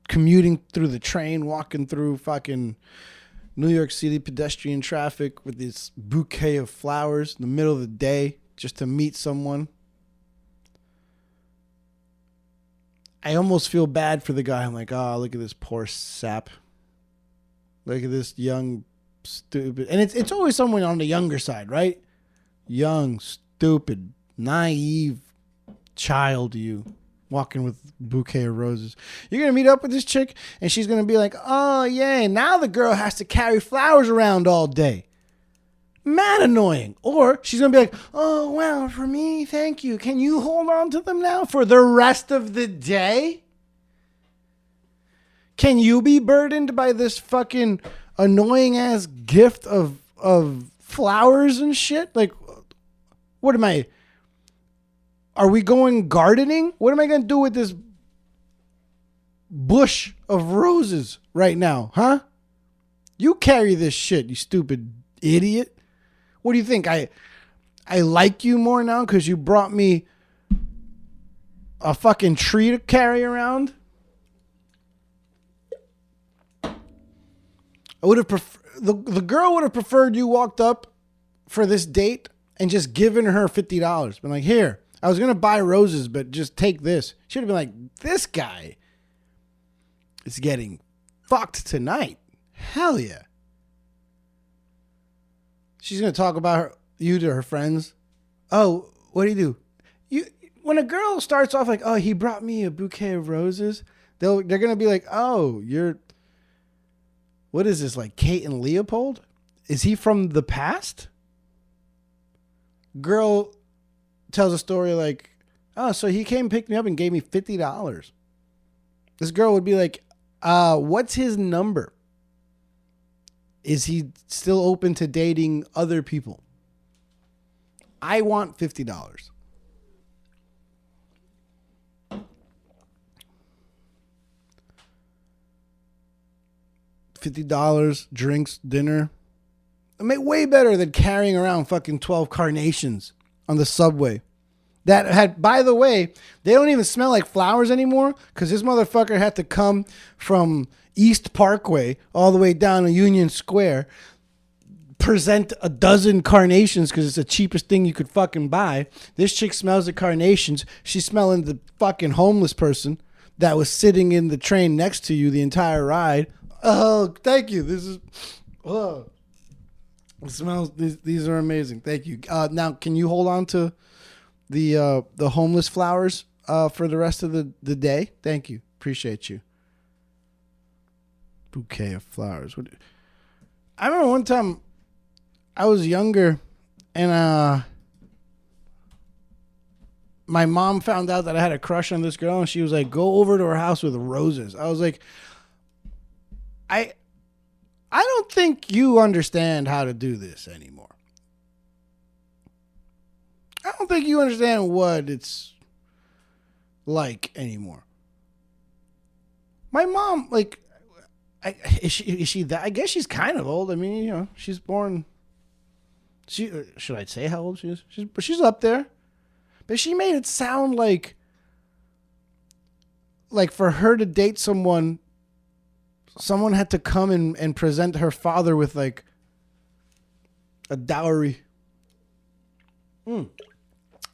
commuting through the train, walking through fucking New York City pedestrian traffic with this bouquet of flowers in the middle of the day, just to meet someone, I almost feel bad for the guy. I'm like, oh, look at this poor sap. Look at this young, stupid. And it's always someone on the younger side, right? Young, stupid, naive child, you walking with a bouquet of roses. You're going to meet up with this chick, and she's going to be like, oh, yeah, now the girl has to carry flowers around all day. Mad annoying. Or she's going to be like, oh, well, for me, thank you. Can you hold on to them now for the rest of the day? Can you be burdened by this fucking annoying ass gift of flowers and shit? Like, what am I? Are we going gardening? What am I going to do with this bush of roses right now, huh? You carry this shit, you stupid idiot. What do you think? I like you more now because you brought me a fucking tree to carry around? I would have the girl would have preferred you walked up for this date and just given her $50. Been like, here, I was gonna buy roses, but just take this. Should have been like, this guy is getting fucked tonight. Hell yeah. She's going to talk about you to her friends. Oh, what do you do? When a girl starts off like, oh, he brought me a bouquet of roses, they're going to be like, oh, what is this, like Kate and Leopold? Is he from the past? Girl tells a story like, oh, so he came pick me up and gave me $50. This girl would be like, what's his number? Is he still open to dating other people? I want $50. $50, drinks, dinner. Way better than carrying around fucking 12 carnations on the subway. That had, by the way, they don't even smell like flowers anymore because this motherfucker had to come from East Parkway all the way down to Union Square, present a dozen carnations because it's the cheapest thing you could fucking buy. This chick smells the carnations. She's smelling the fucking homeless person that was sitting in the train next to you the entire ride. Oh, thank you. This is, oh, it smells. These are amazing. Thank you. Now, can you hold on to the homeless flowers for the rest of the day? Thank you. Appreciate you. Bouquet of flowers. I remember one time I was younger and my mom found out that I had a crush on this girl, and she was like, "Go over to her house with roses." I was like, I don't think you understand how to do this anymore. I don't think you understand what it's like anymore. My mom, like, is she that? I guess she's kind of old. I mean, she's born. Should I say how old she is? She's up there. But she made it sound like for her to date someone had to come and present her father with like a dowry. This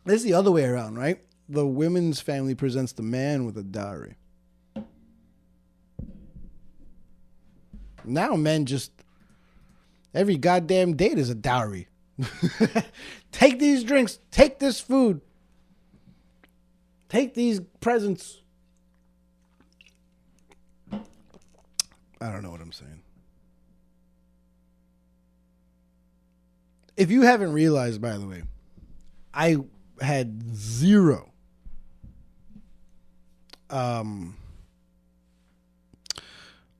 is the other way around, right? The women's family presents the man with a dowry. Now men just, every goddamn date is a dowry. Take these drinks, take this food, take these presents. I don't know what I'm saying. If you haven't realized, by the way, I had zero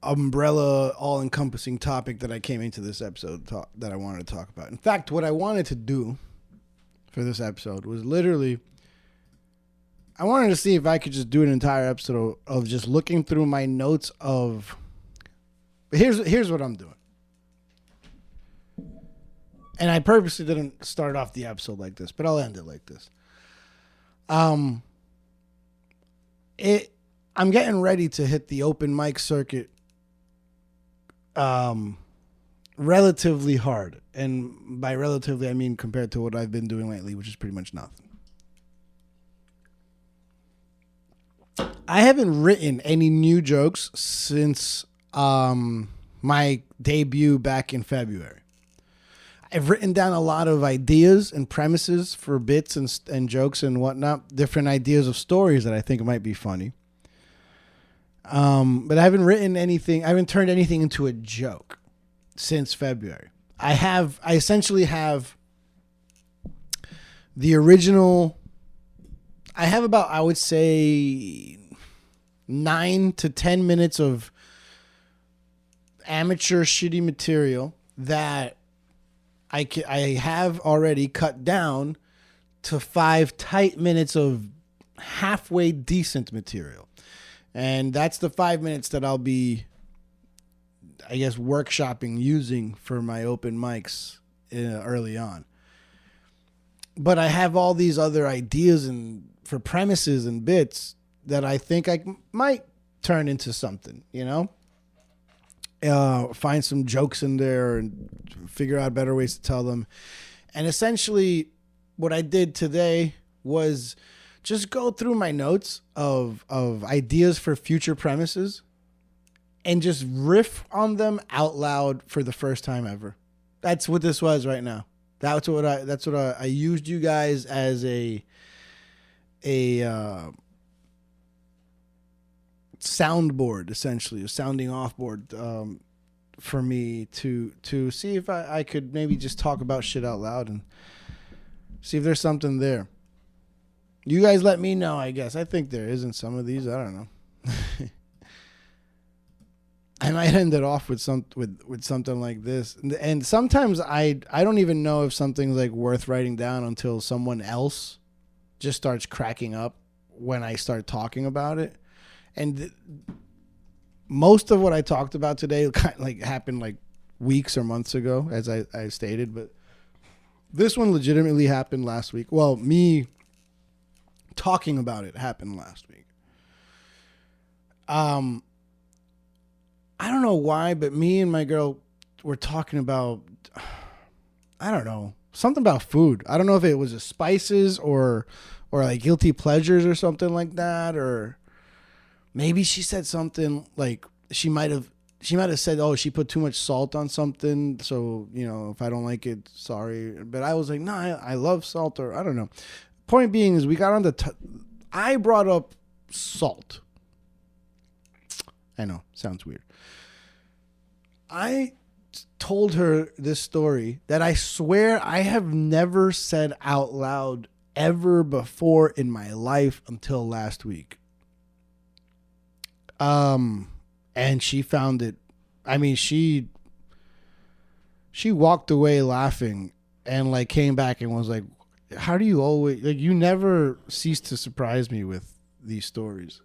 umbrella, all-encompassing topic that I came into this episode that I wanted to talk about. In fact, what I wanted to do for this episode was literally, I wanted to see if I could just do an entire episode of just looking through my notes of, here's what I'm doing. And I purposely didn't start off the episode like this, but I'll end it like this. I'm getting ready to hit the open mic circuit relatively hard. And by relatively, I mean compared to what I've been doing lately, which is pretty much nothing. I haven't written any new jokes since my debut back in February. I've written down a lot of ideas and premises for bits and jokes and whatnot, different ideas of stories that I think might be funny. But I haven't written anything. I haven't turned anything into a joke since February. I essentially have the original. I have about, I would say, 9 to 10 minutes of amateur shitty material that I have already cut down to 5 tight minutes of halfway decent material. And that's the 5 minutes that I'll be, I guess, workshopping using for my open mics early on. But I have all these other ideas and for premises and bits that I think I might turn into something, find some jokes in there and figure out better ways to tell them. And essentially what I did today was just go through my notes of ideas for future premises and just riff on them out loud for the first time ever. That's what this was right now. That's what I used you guys as a soundboard, essentially, a sounding off board for me to see if I could maybe just talk about shit out loud and see if there's something there. You guys let me know, I guess. I think there is in some of these. I don't know. I might end it off with something like this. And sometimes I don't even know if something's like worth writing down until someone else just starts cracking up when I start talking about it. And most of what I talked about today kind of like happened like weeks or months ago, as I stated. But this one legitimately happened last week. Well, me talking about it happened last week. I don't know why, but me and my girl were talking about, I don't know, something about food. I don't know if it was the spices or like guilty pleasures or something like that, or maybe she said something like she might have said, oh, she put too much salt on something, so if I don't like it, sorry. But I was like, no, I love salt, or I don't know. Point being is we got on I brought up salt. I know, sounds weird. I told her this story that I swear I have never said out loud ever before in my life until last week. And she found it. I mean, she walked away laughing and like came back and was like, how do you always, like, you never cease to surprise me with these stories.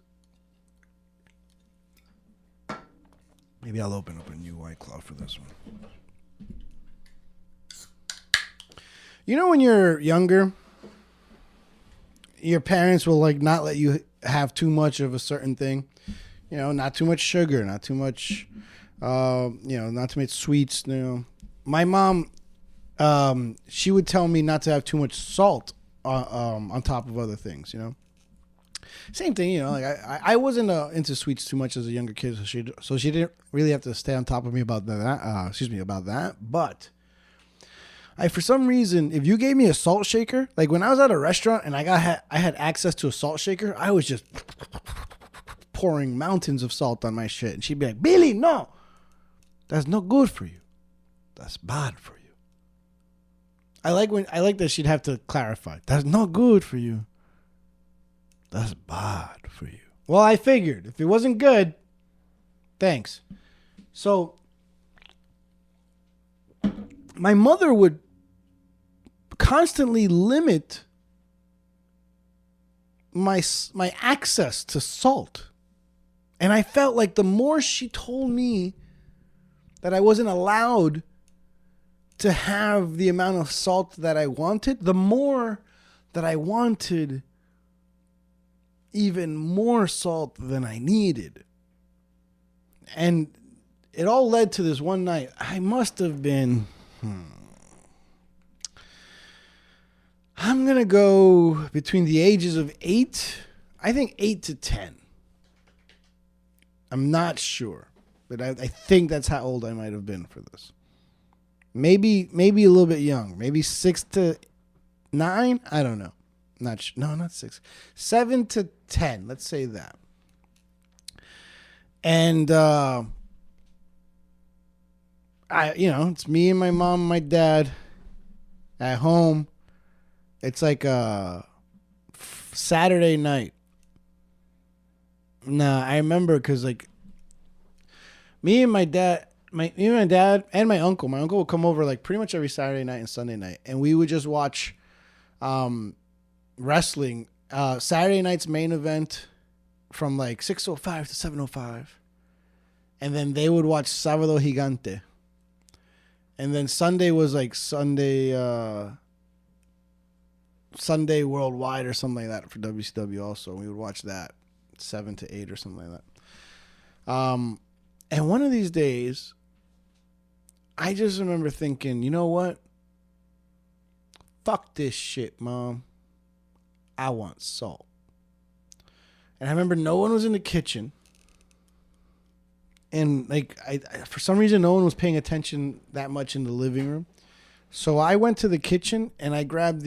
Maybe I'll open up a new White Claw for this one. You know, when you're younger, your parents will like not let you have too much of a certain thing. You know, not too much sugar, not too much, not too much sweets. You know, my mom, she would tell me not to have too much salt on top of other things. You know, same thing. You know, like I wasn't into sweets too much as a younger kid, so she didn't really have to stay on top of me about that. About that. But for some reason, if you gave me a salt shaker, like when I was at a restaurant and I had access to a salt shaker, I was just pouring mountains of salt on my shit. And she'd be like, Billy, no, that's not good for you. That's bad for you. I like that she'd have to clarify. That's not good for you. That's bad for you. Well, I figured if it wasn't good, thanks. So my mother would constantly limit my access to salt. And I felt like the more she told me that I wasn't allowed to have the amount of salt that I wanted, the more that I wanted even more salt than I needed. And it all led to this one night. I must have been, I'm going to go between the ages of 8 to 10. I'm not sure, but I think that's how old I might have been for this. Maybe a little bit young. Maybe 6 to 9. I don't know. Not 6. 7 to 10. Let's say that. And it's me and my mom and my dad at home. It's like a Saturday night. Nah, I remember because like me and my dad and my uncle. My uncle would come over like pretty much every Saturday night and Sunday night, and we would just watch wrestling. Saturday night's main event from like 6:05 to 7:05, and then they would watch Sábado Gigante, and then Sunday was like Sunday Worldwide or something like that for WCW. Also, we would watch that 7 to 8 or something like that. And one of these days, I just remember thinking, you know what? Fuck this shit, Mom. I want salt. And I remember no one was in the kitchen. And like I for some reason, no one was paying attention that much in the living room. So I went to the kitchen and I grabbed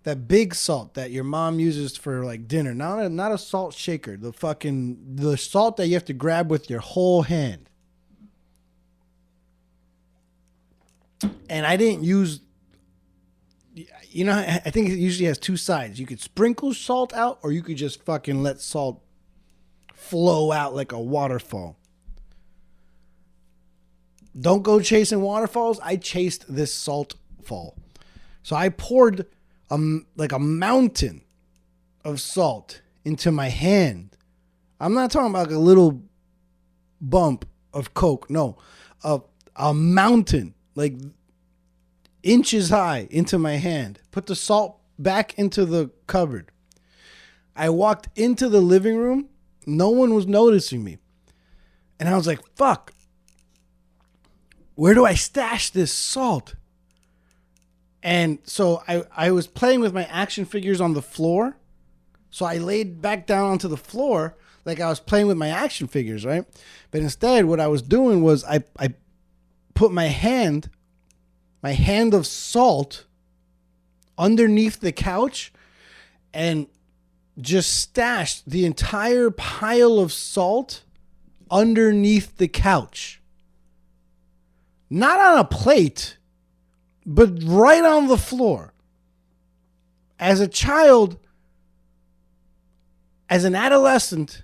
that big salt that your mom uses for like dinner. Not a salt shaker. The salt that you have to grab with your whole hand. And I didn't use, I think it usually has two sides. You could sprinkle salt out or you could just fucking let salt flow out like a waterfall. Don't go chasing waterfalls. I chased this salt fall. So I poured like a mountain of salt into my hand. I'm not talking about like a little bump of Coke. No, a mountain, like inches high, into my hand. Put the salt back into the cupboard. I walked into the living room. No one was noticing me. And I was like, fuck. Where do I stash this salt? And so I was playing with my action figures on the floor. So I laid back down onto the floor like I was playing with my action figures, right? But instead, what I was doing was I put my hand of salt underneath the couch and just stashed the entire pile of salt underneath the couch. Not on a plate, but right on the floor. As a child, as an adolescent,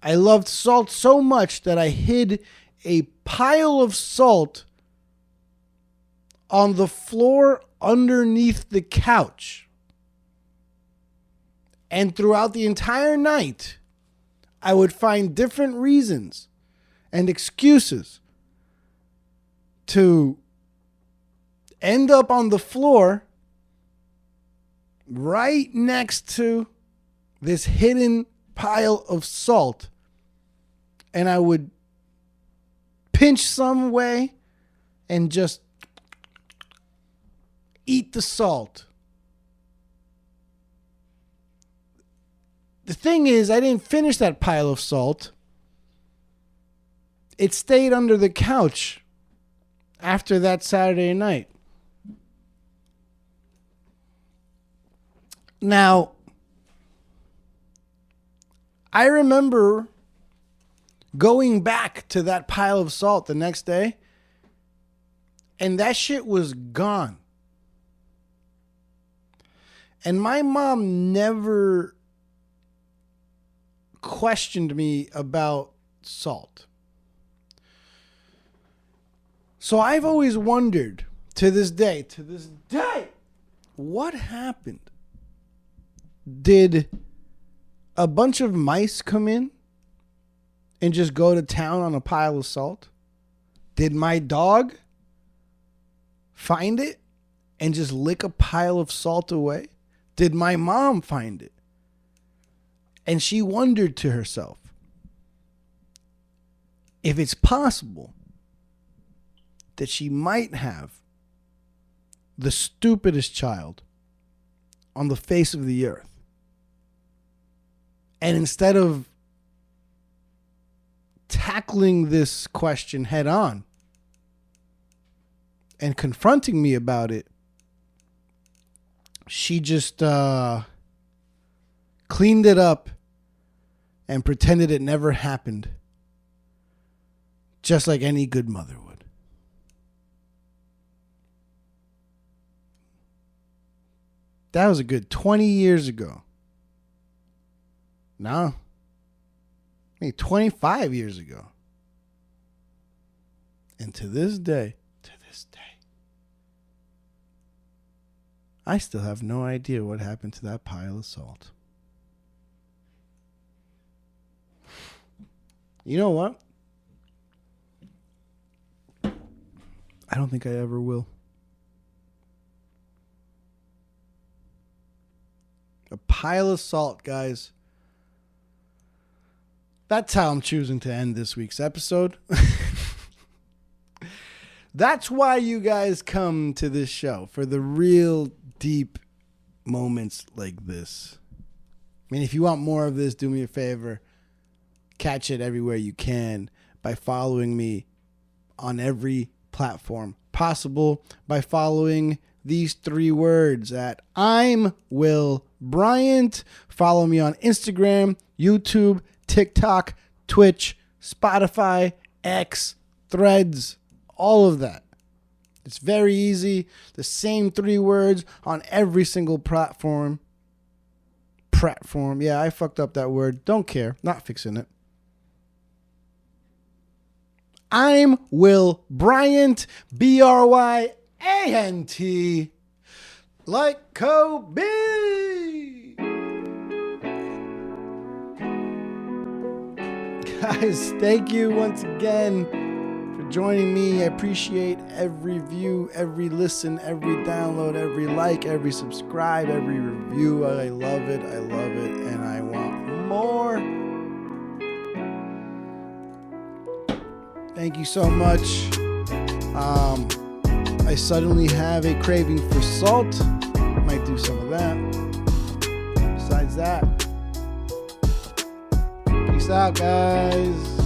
I loved salt so much that I hid a pile of salt on the floor underneath the couch. And throughout the entire night, I would find different reasons and excuses to end up on the floor right next to this hidden pile of salt. And I would pinch some way and just eat the salt. The thing is, I didn't finish that pile of salt. It stayed under the couch after that Saturday night. Now, I remember going back to that pile of salt the next day, and that shit was gone. And my mom never questioned me about salt. So I've always wondered to this day, what happened? Did a bunch of mice come in and just go to town on a pile of salt? Did my dog find it and just lick a pile of salt away? Did my mom find it? And she wondered to herself if it's possible that she might have the stupidest child on the face of the earth. And instead of tackling this question head on and confronting me about it, she just cleaned it up and pretended it never happened, just like any good mother would. That was a good 20 years ago. No, maybe 25 years ago. And to this day, I still have no idea what happened to that pile of salt. You know what? I don't think I ever will. A pile of salt, guys. That's how I'm choosing to end this week's episode. That's why you guys come to this show, for the real deep moments like this. I mean, if you want more of this, do me a favor. Catch it everywhere you can by following me on every platform possible, by following these 3 words at I'm Will Bryant. Follow me on Instagram, YouTube, TikTok, Twitch, Spotify, X, Threads, all of that. It's very easy. The same 3 words on every single platform. Platform. Yeah, I fucked up that word. Don't care. Not fixing it. I'm Will Bryant. Bryant. Like Kobe. Guys, thank you once again for joining me. I appreciate every view, every listen, every download, every like, every subscribe, every review. I love it, and I want more. Thank you so much. I suddenly have a craving for salt. Might do some of that. Besides that, peace out, guys.